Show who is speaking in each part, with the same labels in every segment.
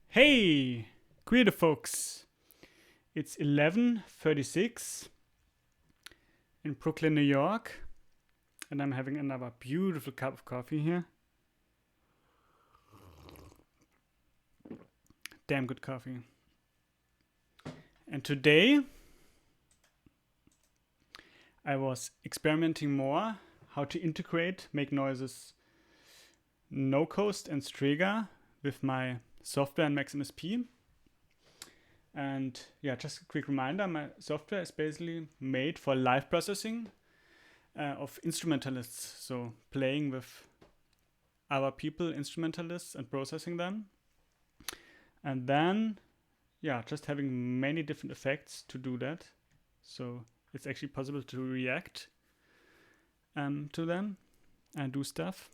Speaker 1: Hey, creative folks! It's 11:36 in Brooklyn, New York, and I'm having another beautiful cup of coffee here. Damn good coffee. And today I was experimenting more how to integrate Make Noises No Coast and Strega with my software in MaxMSP. And yeah, just a quick reminder, my software is basically made for live processing of instrumentalists, so playing with other people, instrumentalists, and processing them. And then, yeah, just having many different effects to do that. So it's actually possible to react to them and do stuff.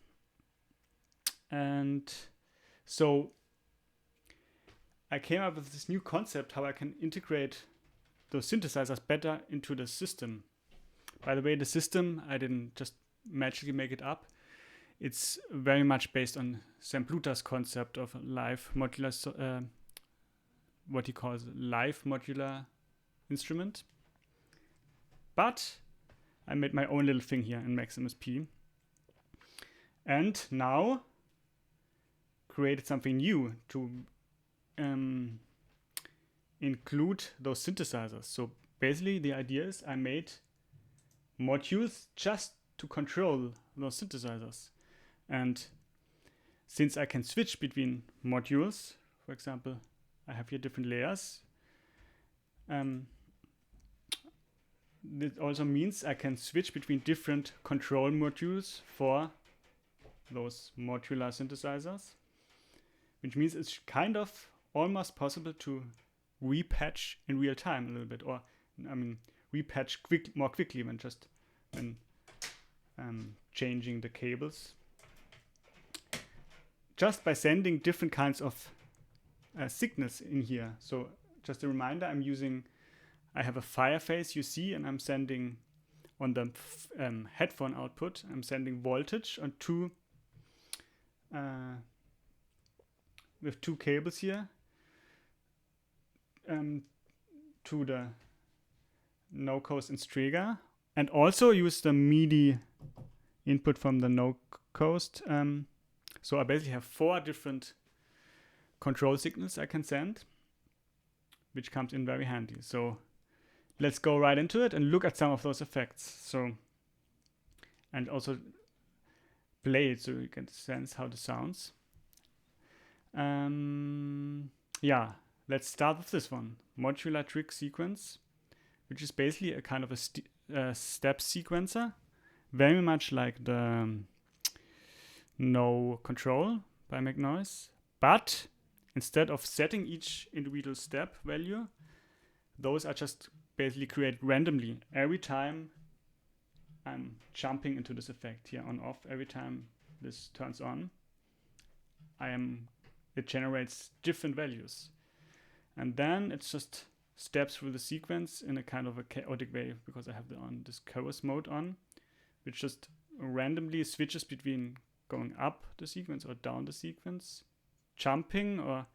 Speaker 1: And so I came up with this new concept how I can integrate those synthesizers better into the system. By the way, the system, I didn't just magically make it up. It's very much based on Sam Plutar's concept of live modular, what he calls live modular instrument. But I made my own little thing here in MaxMSP. And now created something new to include those synthesizers. So basically the idea is I made modules just to control those synthesizers. And since I can switch between modules, for example, I have here different layers. This also means I can switch between different control modules for those modular synthesizers, which means it's kind of almost possible to repatch in real time a little bit, or repatch more quickly than just when changing the cables. Just by sending different kinds of signals in here. So just a reminder, I have a fire phase you see, and I'm sending on the headphone output, I'm sending voltage on with two cables here to the no coast and Strega, and also use the MIDI input from the no coast. So I basically have 4 different control signals I can send, which comes in very handy. So let's go right into it and look at some of those effects. So, and also play it so you can sense how it sounds. Yeah, let's start with this one, modular trick sequence, which is basically a kind of a step sequencer, very much like the No Control by Make Noise, but instead of setting each individual step value, those are just basically created randomly every time I'm jumping into this effect here on off. Every time this turns on, it generates different values, and then it's just steps through the sequence in a kind of a chaotic way, because I have this chorus mode on, which just randomly switches between going up the sequence or down the sequence, jumping or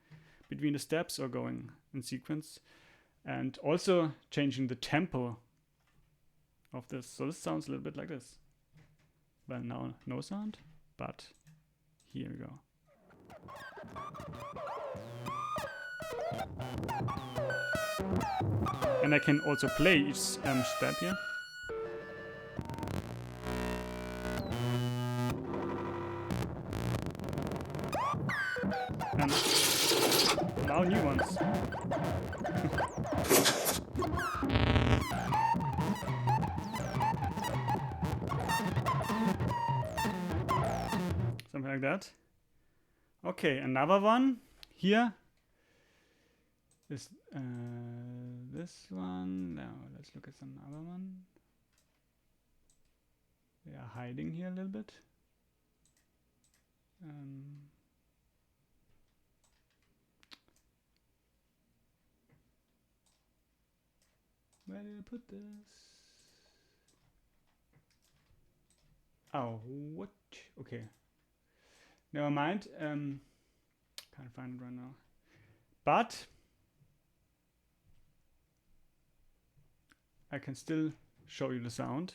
Speaker 1: between the steps or going in sequence, and also changing the tempo of this. So this sounds a little bit like this. Well, now no sound, but here we go. And I can also play each step here. And now new ones. like that. Okay, another one here is this one. Now let's look at some other one. They are hiding here a little bit. Where did I put this? Oh, what? Okay. Never mind. Can't find it right now. But I can still show you the sound.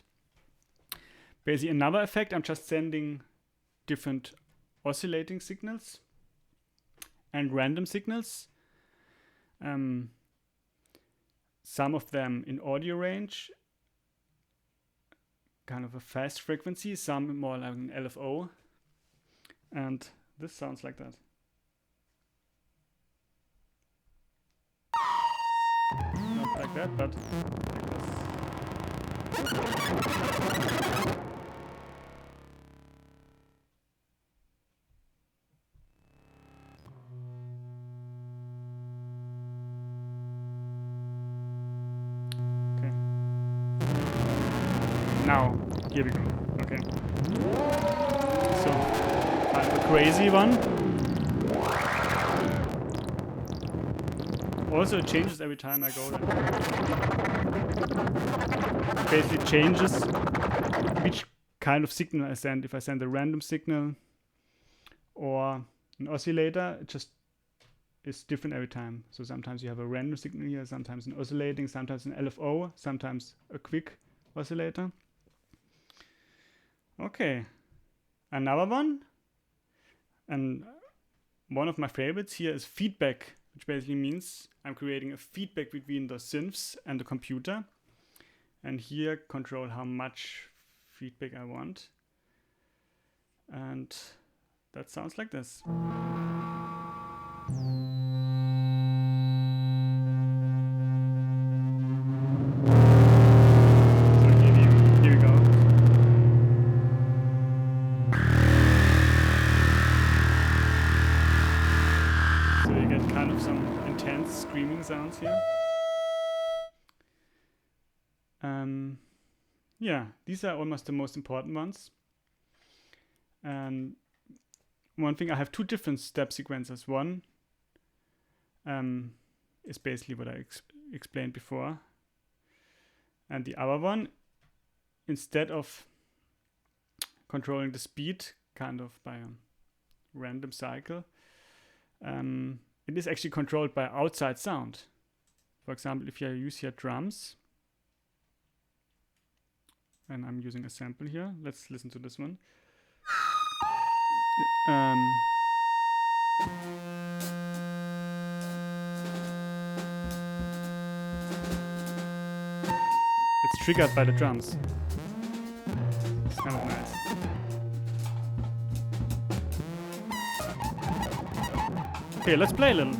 Speaker 1: Basically, another effect, I'm just sending different oscillating signals and random signals. Some of them in audio range, kind of a fast frequency, some more like an LFO. And this sounds like that. Not like that, but like this. Okay. Now, here we go. Okay. So, kind of a crazy one. Also, it changes every time I go there. Basically changes which kind of signal I send. If I send a random signal or an oscillator, it just is different every time. So sometimes you have a random signal here, sometimes an oscillating, sometimes an LFO, sometimes a quick oscillator. Okay, another one. And one of my favorites here is feedback, which basically means I'm creating a feedback between the synths and the computer. And here control how much feedback I want. And that sounds like this. So here we go. So you get kind of some intense screaming sounds here. Yeah, these are almost the most important ones. One thing, I have two different step sequencers. One is basically what I explained before. And the other one, instead of controlling the speed kind of by a random cycle, it is actually controlled by outside sound. For example, if I use here drums, and I'm using a sample here. Let's listen to this one. It's triggered by the drums. It's kind of nice. Okay, let's play a little.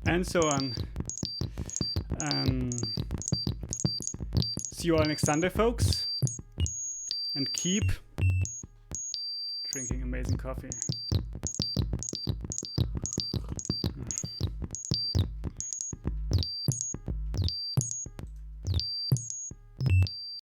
Speaker 1: And so on. See you all next Sunday, folks, and keep drinking amazing coffee.